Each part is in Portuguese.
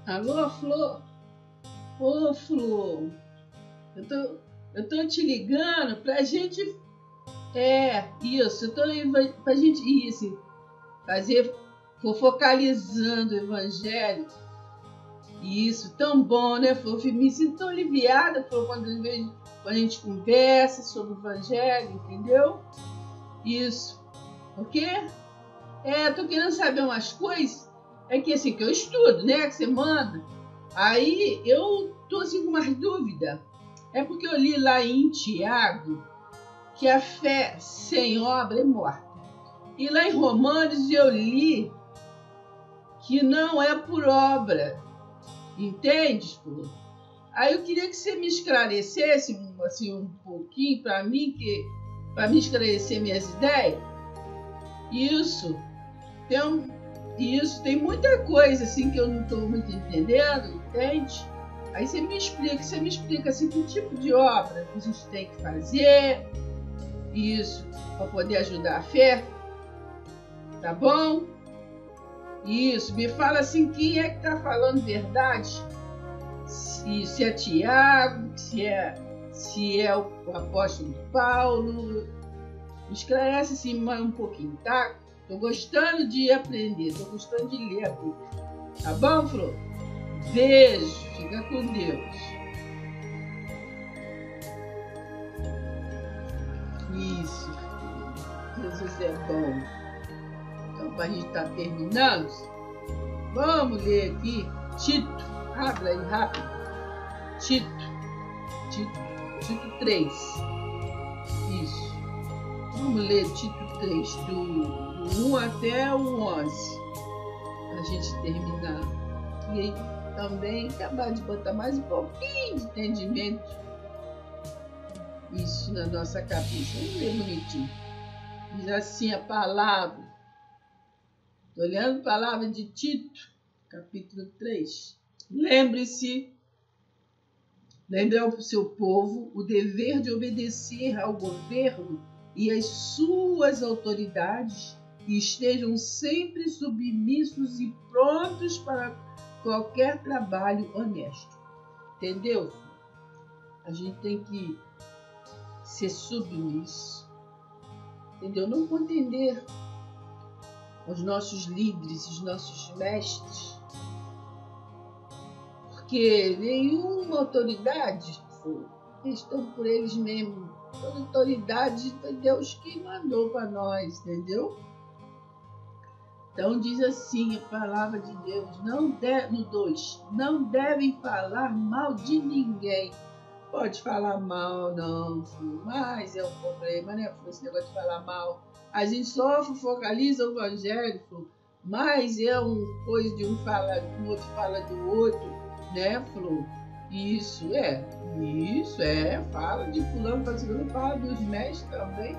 Alô, Flor? Ô, Flor, eu tô te ligando pra gente. Isso, pra gente isso, fazer, focalizando o evangelho. Isso, tão bom, né, Flor? Me sinto tão aliviada, Flor, quando a gente conversa sobre o evangelho, entendeu? Isso. Porque tô querendo saber umas coisas, que assim, que eu estudo, né, que você manda. Aí eu tô assim com umas dúvidas. É porque eu li lá em Tiago que a fé sem obra é morta. E lá em Romanos eu li que não é por obra. Entende, Flor? Aí eu queria que você me esclarecesse assim, um pouquinho para mim, para me esclarecer minhas ideias. Tem muita coisa assim que eu não estou muito entendendo, entende? Aí você me explica assim, que tipo de obra que a gente tem que fazer, isso, para poder ajudar a fé, tá bom? Isso, me fala assim, quem é que está falando verdade? Se é Tiago, se é o apóstolo Paulo. Me esclarece assim mais um pouquinho, tá? Tô gostando de aprender, tô gostando de ler a Bíblia. Tá bom, Flor? Beijo, fica com Deus. Isso, Jesus é bom. Então, para a gente estar terminando, vamos ler aqui Tito. Habla aí rápido. Tito 3. Isso. Vamos ler Tito 3, do 1 até o 11. Para a gente terminar. E aí também acabar de botar mais um pouquinho de entendimento. Isso na nossa cabeça. Vamos ler bonitinho. Diz assim a palavra. Estou olhando a palavra de Tito, capítulo 3. Lembre ao seu povo o dever de obedecer ao governo e às suas autoridades, e estejam sempre submissos e prontos para qualquer trabalho honesto. Entendeu? A gente tem que ser submisso. Entendeu? Não contender os nossos líderes, os nossos mestres, porque nenhuma autoridade, eles estão por eles mesmos. Toda autoridade foi Deus que mandou para nós, entendeu? Então diz assim a palavra de Deus, no 2, não devem falar mal de ninguém. Pode falar mal, não, mas é um problema, né? Esse negócio de falar mal. A gente só focaliza o evangelho, mas é uma coisa de um fala, o outro fala do outro, né, Flor? Isso fala de fulano para segundo, fala dos mestres também.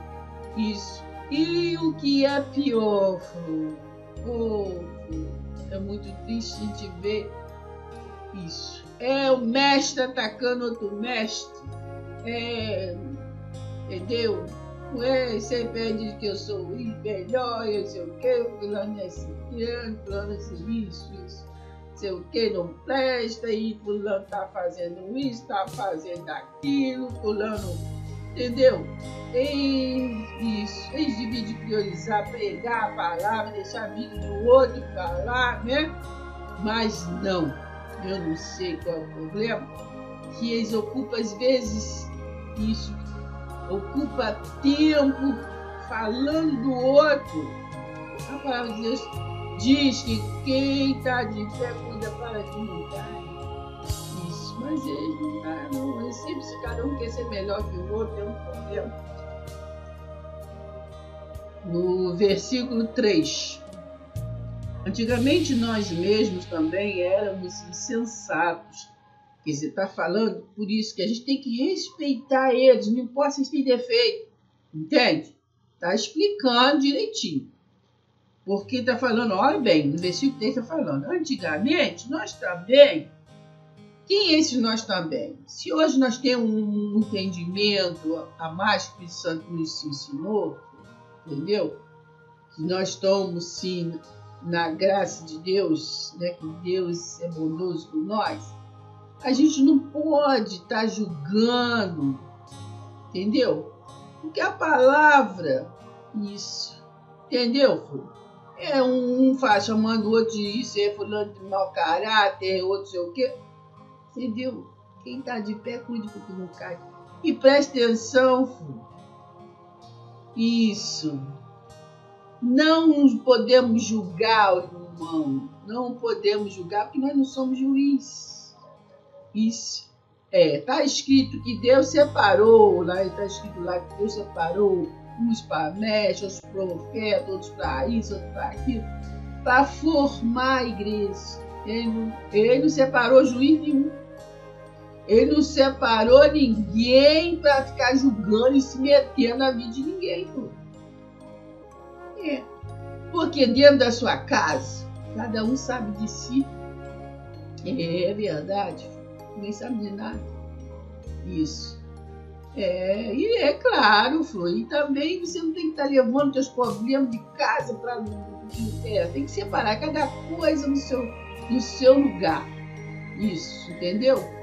Isso. E o que é pior, Flor? É muito triste a gente ver isso. É o mestre atacando outro mestre. Entendeu? Você pede que eu sou o melhor, eu sei o que, fulano é esse piano, fulano é isso. Sei o que não presta, e fulano tá fazendo isso, tá fazendo aquilo, fulano, entendeu? Isso, eles devem priorizar, pregar a palavra, deixar a vida do outro falar, né? Mas não, eu não sei qual é o problema, que eles ocupam às vezes isso, ocupa tempo falando do outro. A palavra de Deus diz que quem está de pé cuida para que não caia. Isso, mas eles não caem, não. Eles sempre, se cada um quer ser melhor que o outro, é um problema. No versículo 3. Antigamente nós mesmos também éramos insensatos. Quer dizer, está falando por isso que a gente tem que respeitar eles, não importa se eles têm defeito. Entende? Está explicando direitinho. Porque está falando, olha bem, no versículo 3 está falando, antigamente nós também. Quem é esse nós também? Se hoje nós temos um entendimento a mais que o Espírito Santo nos ensinou, entendeu? Que nós estamos sim na graça de Deus, né, que Deus é bondoso com nós, a gente não pode estar julgando, entendeu? Porque a palavra, isso, entendeu, filho? É um faz chamando o outro de isso, é fulano de mau caráter, outro sei o quê. Entendeu? Quem está de pé, cuide para que não cai. E preste atenção, filho. Isso. Não podemos julgar o irmão. Não podemos julgar porque nós não somos juízes. Isso. Está escrito que Deus separou, lá está escrito lá que Deus separou uns para mestre, outros para profeta, outros para isso, outros para aquilo, para formar a igreja. Ele não separou juiz nenhum. Ele não separou ninguém para ficar julgando e se metendo na vida de ninguém. Porque dentro da sua casa, cada um sabe de si. É verdade. Ninguém sabe de nada. Isso. E é claro, Flor. E também você não tem que estar levando seus problemas de casa para... tem que separar cada coisa no seu lugar. Isso, entendeu?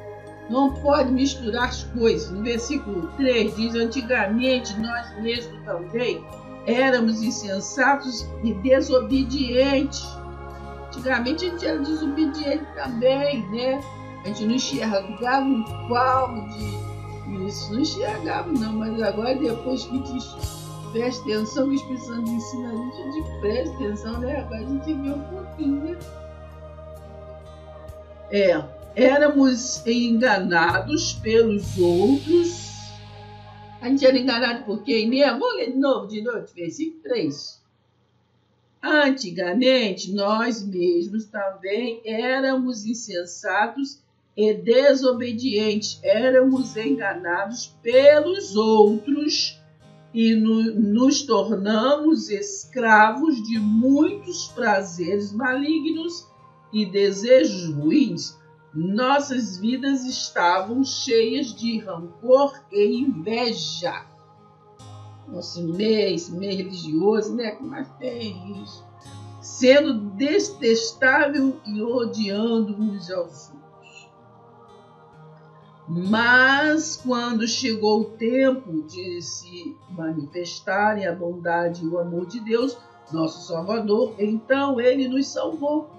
Não pode misturar as coisas. No versículo 3 diz: antigamente nós mesmos também éramos insensatos e desobedientes. Antigamente a gente era desobediente também, né? A gente não enxergava um palmo de isso, não enxergava não, mas agora depois que a gente presta atenção, que o Espírito Santo ensina a gente presta atenção, né? Agora a gente vê um pouquinho, né? Éramos enganados pelos outros. A gente era enganado por quem mesmo? Vamos ler de novo, versículo 3. Antigamente, nós mesmos também éramos insensatos e desobedientes. Éramos enganados pelos outros e nos tornamos escravos de muitos prazeres malignos e desejos ruins. Nossas vidas estavam cheias de rancor e inveja. Nosso meio religioso, né? Que mais tem isso? Sendo detestável e odiando uns aos outros. Mas quando chegou o tempo de se manifestarem a bondade e o amor de Deus, nosso Salvador, então Ele nos salvou.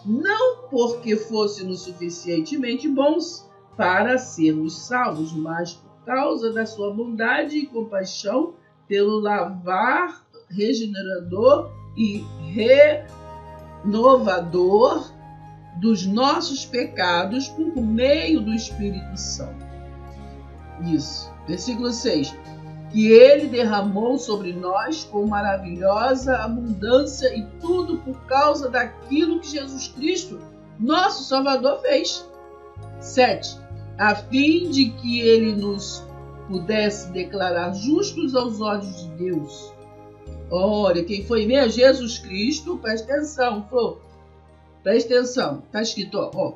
Não porque fôssemos suficientemente bons para sermos salvos, mas por causa da sua bondade e compaixão, pelo lavar regenerador e renovador dos nossos pecados por meio do Espírito Santo. Isso. Versículo 6. Que Ele derramou sobre nós com maravilhosa abundância, e tudo por causa daquilo que Jesus Cristo, nosso Salvador, fez. 7. A fim de que Ele nos pudesse declarar justos aos olhos de Deus. Olha, quem foi mesmo? Jesus Cristo. Presta atenção, Flor. Presta atenção. Está escrito, ó.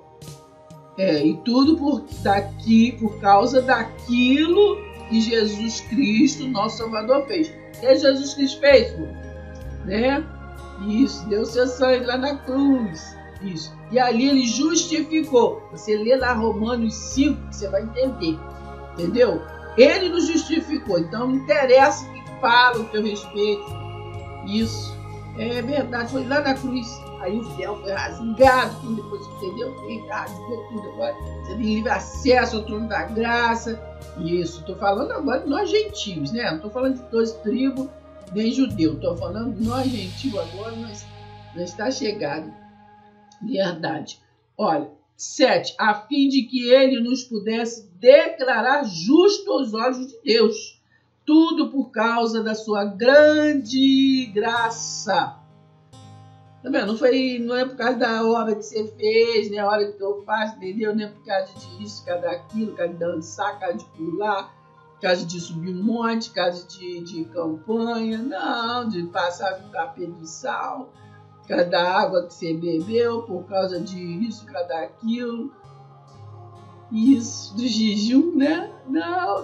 E tudo por causa daquilo que Jesus Cristo, nosso Salvador, fez. O que Jesus Cristo fez, Flor? Né? Isso, deu seu sangue lá na cruz. Isso. E ali Ele justificou. Você lê lá Romanos 5, que você vai entender. Entendeu? Ele nos justificou, então não interessa o que fala o teu respeito. Isso é verdade, foi lá na cruz. Aí o véu foi rasgado, depois, entendeu? Foi rasgou tudo agora. Você tem livre acesso ao trono da graça. Isso, estou falando agora de nós gentios, né? Não estou falando de 12 tribos, nem judeu. Estou falando de nós gentios agora, nós está chegado. Verdade. Olha. 7. A fim de que Ele nos pudesse declarar justo aos olhos de Deus. Tudo por causa da sua grande graça. Tá vendo? Não é por causa da obra que você fez, nem a hora que eu faço, entendeu? Nem por causa disso, por causa daquilo, por causa de dançar, por causa de pular, por causa de subir um monte, por causa de campanha. Não, de passar com tapete de sal. Por causa da água que você bebeu, por causa disso, por causa daquilo. Isso, do jejum, né? Não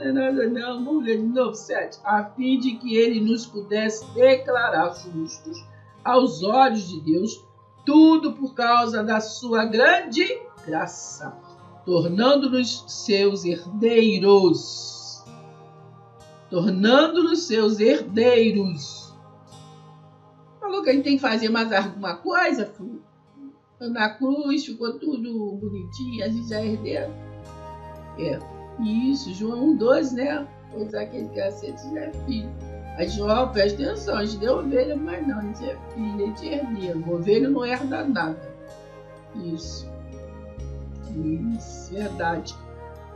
é nada, não. Vamos ler de novo, 7. A fim de que Ele nos pudesse declarar justos aos olhos de Deus, tudo por causa da sua grande graça, tornando-nos seus herdeiros. Tornando-nos seus herdeiros. Falou que a gente tem que fazer mais alguma coisa, filho? Na cruz ficou tudo bonitinho, a gente já é herdeiro. Isso, João 1,12, né? Pois aquele que aceita já é filho. Aí João, presta atenção, a gente deu ovelha, mas não, a gente é filho, a gente é herdeiro. Ovelha não herda nada. Isso, verdade.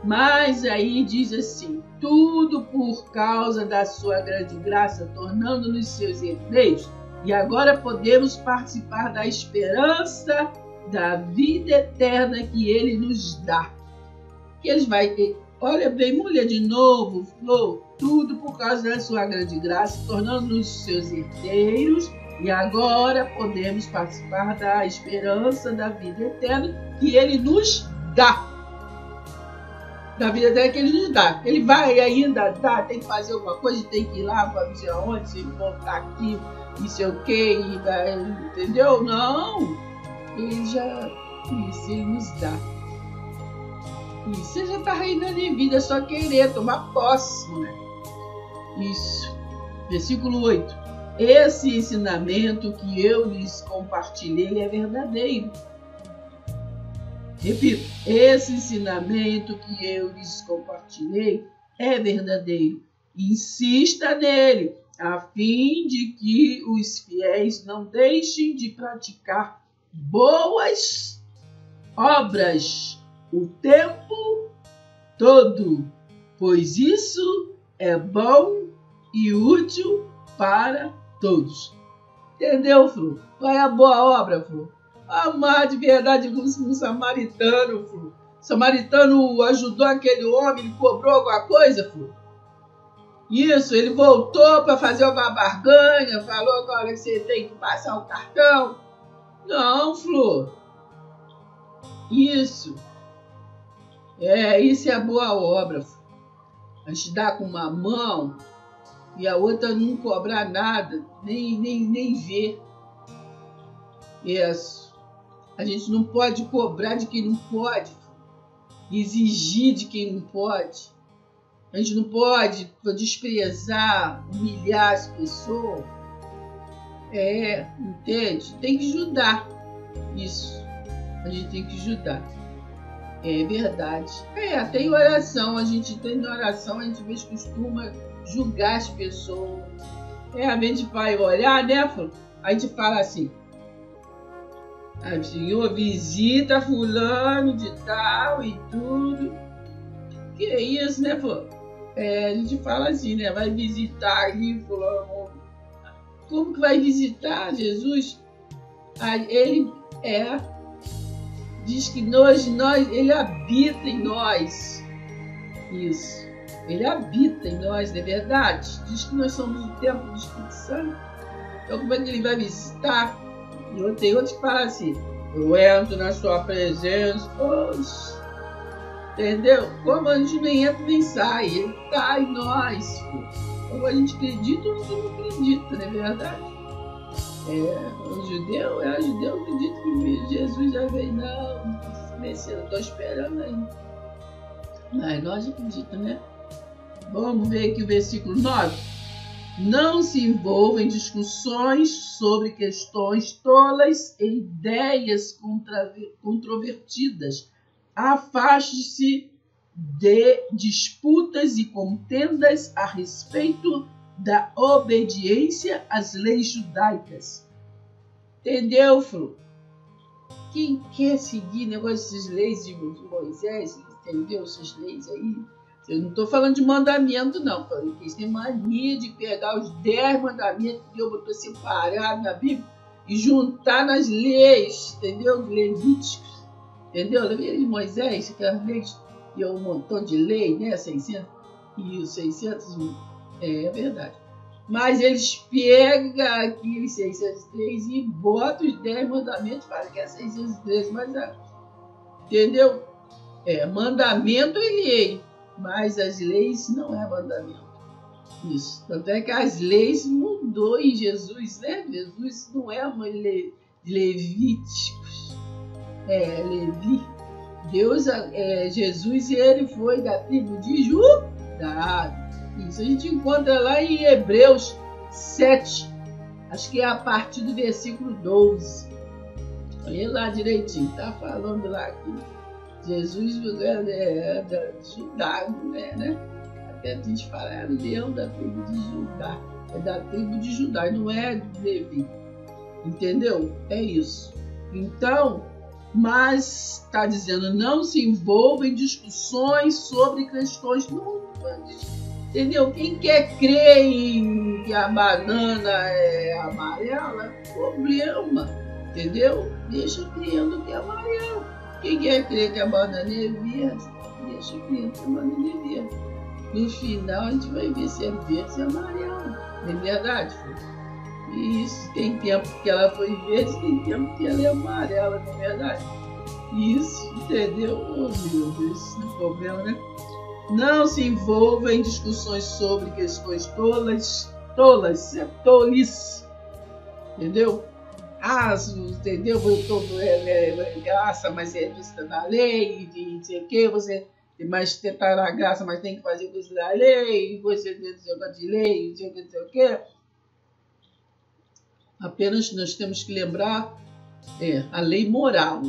Mas aí diz assim, tudo por causa da sua grande graça, tornando-nos seus herdeiros, e agora podemos participar da esperança da vida eterna que ele nos dá. Que eles vai ter, olha bem, mulher, de novo, Flor, tudo por causa da sua grande graça, tornando-nos seus herdeiros, e agora podemos participar da esperança da vida eterna que ele nos dá. Da vida eterna que ele nos dá. Ele vai ainda dar, tem que fazer alguma coisa, tem que ir lá, para não sei aonde, se voltar aqui, e sei o que, entendeu? Não, ele já, isso, ele nos dá. E você já está reinando em vida, é só querer tomar posse, né? Isso. Versículo 8. Esse ensinamento que eu lhes compartilhei é verdadeiro. Repito, esse ensinamento que eu lhes compartilhei é verdadeiro. Insista nele, a fim de que os fiéis não deixem de praticar boas obras o tempo todo, pois isso é bom e útil para todos. Entendeu, Fru? Qual é a boa obra, Fru? Amar de verdade como um samaritano, Fru. O samaritano ajudou aquele homem, ele cobrou alguma coisa, Fru? Isso, ele voltou para fazer uma barganha, falou agora que você tem que passar o cartão. Não, Flu. Isso. Isso é a boa obra. Flu. A gente dá com uma mão e a outra não cobrar nada, nem ver. Isso. A gente não pode cobrar de quem não pode, Flu. Exigir de quem não pode. A gente não pode desprezar, humilhar as pessoas. Entende? Tem que ajudar. Isso. A gente tem que ajudar. É verdade. Tem oração. A gente tem na oração, a gente às vezes costuma julgar as pessoas. A vez de vai olhar, né, Flo? A gente fala assim: Senhor, visita fulano de tal e tudo. Que é isso, né, Flo? A gente fala assim, né? Vai visitar ali, fulano. Como que vai visitar Jesus? Ele diz que ele habita em nós. Isso. Ele habita em nós, não é verdade? Diz que nós somos o templo do Espírito Santo. Então, como é que ele vai visitar? E tem outros que falam assim: eu entro na sua presença. Poxa. Entendeu? Como a gente nem entra nem sai, ele está em nós. Como a gente acredita ou não acredita, não é verdade? O judeu acredita que Jesus já veio. Não, eu estou esperando ainda. Mas nós acreditamos, né? Vamos ver aqui o versículo 9. Não se envolva em discussões sobre questões tolas e ideias controvertidas. Afaste-se de disputas e contendas a respeito da obediência às leis judaicas. Entendeu, Fru? Quem quer seguir negócio dessas leis de Moisés, entendeu? Essas leis aí. Eu não estou falando de mandamento, não. Falei que eles têm mania de pegar os 10 mandamentos que Deus botou separado na Bíblia e juntar nas leis, entendeu? Levíticos. Entendeu? Lei de Moisés, aquelas leis, e um montão de lei, né? 600, e os 600, é verdade. Mas eles pegam aqueles 603 e botam os 10 mandamentos, falam que é 613, mas entendeu? Mandamento é lei, mas as leis não é mandamento. Isso. Tanto é que as leis mudou em Jesus, né? Jesus não é uma lei de levíticos, é Levi. Jesus, ele foi da tribo de Judá. Isso a gente encontra lá em Hebreus 7, acho que é a partir do versículo 12. Olha lá direitinho, tá falando lá que Jesus é da Judá, né? Até a gente fala, é leão da tribo de Judá. É da tribo de Judá, não é de Levi. Entendeu? É isso. Então, mas está dizendo, não se envolva em discussões sobre questões entendeu? Quem quer crer em que a banana é amarela, problema, entendeu? Deixa crendo que é amarela. Quem quer crer que a banana é verde, deixa crendo que a banana é verde. No final a gente vai ver se é verde ou amarelo. Não é verdade, filho? Isso, tem tempo que ela foi verde, tem tempo que ela é amarela, não é verdade? Isso, entendeu? Oh, meu Deus, esse é problema, né? Não se envolva em discussões sobre questões tolas, é tolice, entendeu? Entendeu? Graça, mas é vista da lei, de não sei o que, você mas tentar a graça, mas tem que fazer coisa da lei, você tem que jogar de lei, não sei o que. Apenas nós temos que lembrar a lei moral.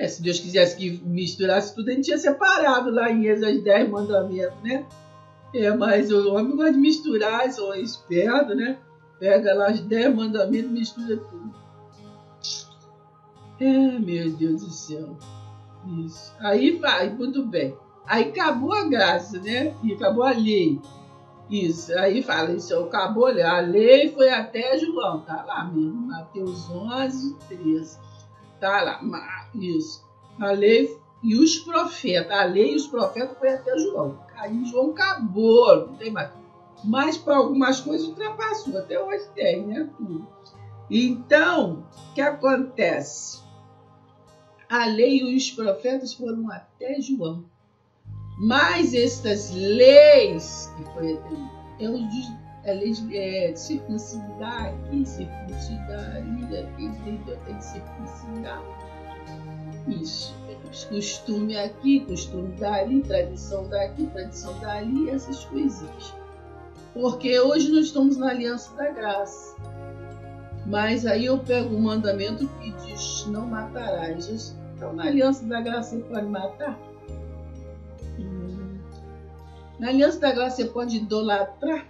Se Deus quisesse que misturasse tudo, a gente tinha separado lá em Êxodo 10 mandamentos, né? Mas o homem gosta de misturar, são espertos, né? Pega lá os 10 mandamentos e mistura tudo. Meu Deus do céu. Isso. Aí vai, muito bem. Aí acabou a graça, né? E acabou a lei. Isso, aí fala, isso acabou, a lei foi até João, tá lá mesmo, Mateus 11, 13, tá lá, isso, a lei e os profetas, a lei e os profetas foi até João, aí João acabou, não tem mais, mas para algumas coisas ultrapassou, até hoje tem, né, tudo. Então, o que acontece? A lei e os profetas foram até João. Mas estas leis, que foi a lei de circuncidar aqui, circuncidar ali, tem que circuncidar. Isso. Costume aqui, costume dali, tradição daqui, tradição dali, essas coisinhas. Porque hoje nós estamos na aliança da graça. Mas aí eu pego o mandamento que diz não matarás. Então na aliança da graça você pode matar? Na aliança da graça você pode idolatrar?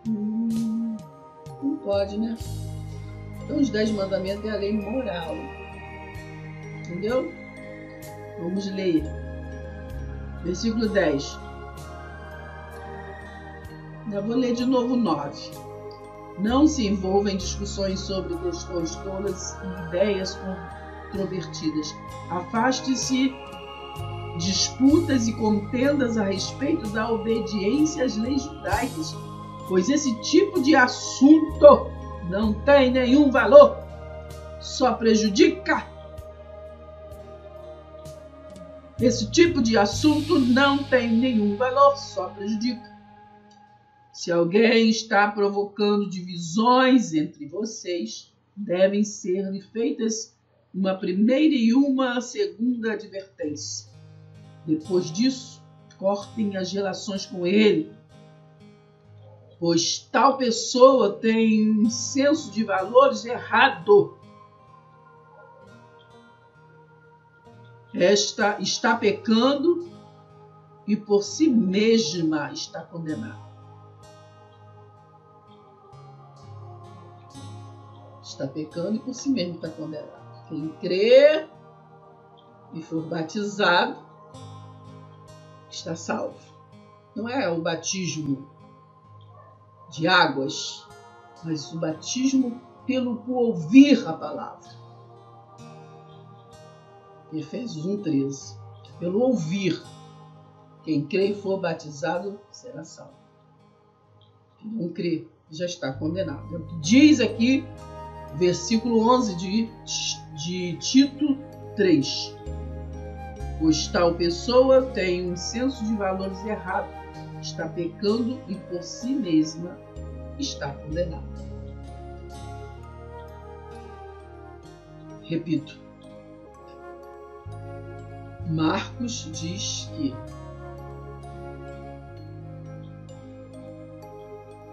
Não pode, né? Então os 10 mandamentos é a lei moral. Entendeu? Vamos ler. Versículo 10. Eu vou ler de novo 9. Não se envolva em discussões sobre questões tolas e ideias controvertidas. Afaste-se disputas e contendas a respeito da obediência às leis judaicas, pois esse tipo de assunto não tem nenhum valor, só prejudica. Esse tipo de assunto não tem nenhum valor, só prejudica. Se alguém está provocando divisões entre vocês, devem ser feitas uma primeira e uma segunda advertência. Depois disso, cortem as relações com ele, pois tal pessoa tem um senso de valores errado. Esta está pecando e por si mesma está condenada. Está pecando e por si mesmo está condenado. Quem crê e for batizado está salvo. Não é o batismo de águas, mas o batismo por ouvir a palavra. Efésios 1:13. Pelo ouvir. Quem crê e for batizado será salvo. Quem não crê já está condenado. É o que diz aqui, versículo 11 de Tito 3. Pois tal pessoa tem um senso de valores errado. está pecando e por si mesma está condenada. Repito, Marcos diz que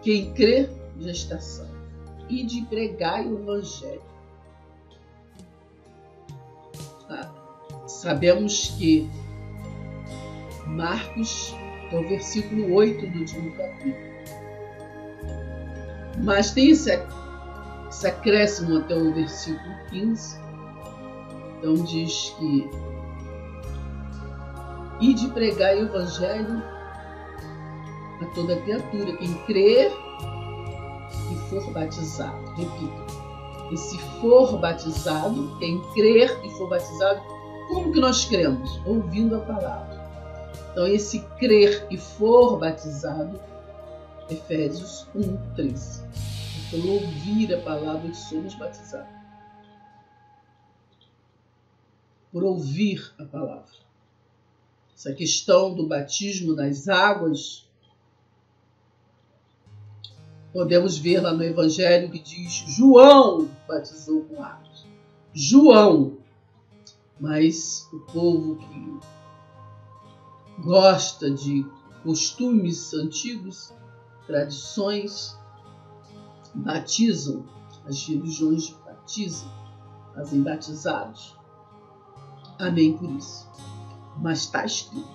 quem crê já está salvo. E de pregar o Evangelho. Sabemos que Marcos é o versículo 8 do último capítulo. Mas tem esse acréscimo até o versículo 15. Então diz que e de pregar o Evangelho a toda criatura, quem crer e for batizado. Repito, e se for batizado, quem crer e for batizado, como que nós cremos? Ouvindo a palavra. Então, esse crer e for batizado, Efésios 1:13. Pelo ouvir a palavra, somos batizados. Por ouvir a palavra. Essa questão do batismo nas águas, podemos ver lá no Evangelho que diz João batizou com águas. João. Mas o povo que gosta de costumes antigos, tradições, batizam. As religiões batizam, fazem batizados. Amém por isso. Mas está escrito.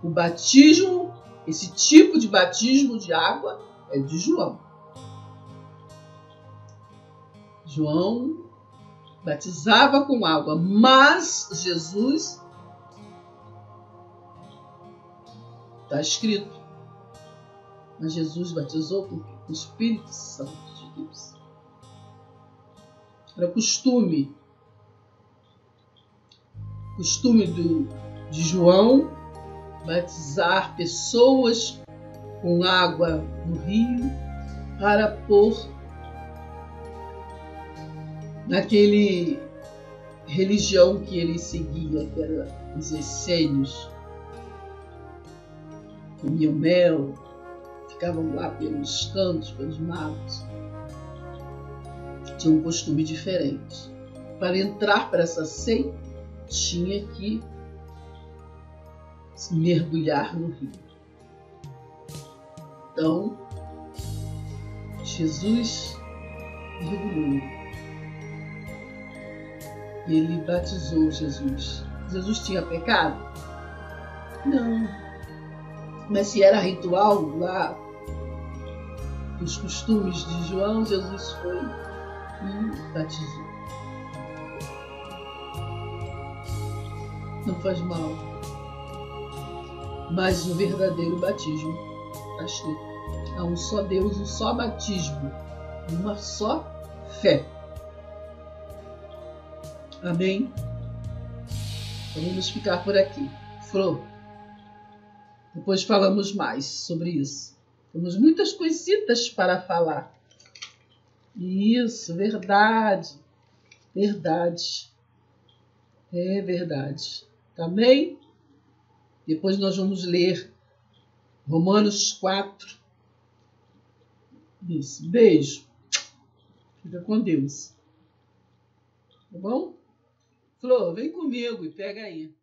O batismo, esse tipo de batismo de água é de João. João batizava com água, mas Jesus, está escrito, mas Jesus batizou com o Espírito Santo de Deus. Era costume de João batizar pessoas com água no rio para pôr naquele religião que ele seguia, que era os essênios. Comiam mel, ficavam lá pelos cantos, pelos matos. Tinha um costume diferente. Para entrar para essa seita, tinha que se mergulhar no rio. Então, Jesus mergulhou. Ele batizou Jesus. Jesus tinha pecado? Não. Mas se era ritual lá, dos costumes de João, Jesus foi e batizou. Não faz mal. Mas o verdadeiro batismo está escrito. Há um só Deus, um só batismo, uma só fé. Amém? Então vamos ficar por aqui. Flor, depois falamos mais sobre isso. Temos muitas coisitas para falar. Isso, verdade. Verdade. É verdade. Amém? Depois nós vamos ler Romanos 4. Isso. Beijo. Fica com Deus. Tá bom? Flor, vem comigo e pega aí.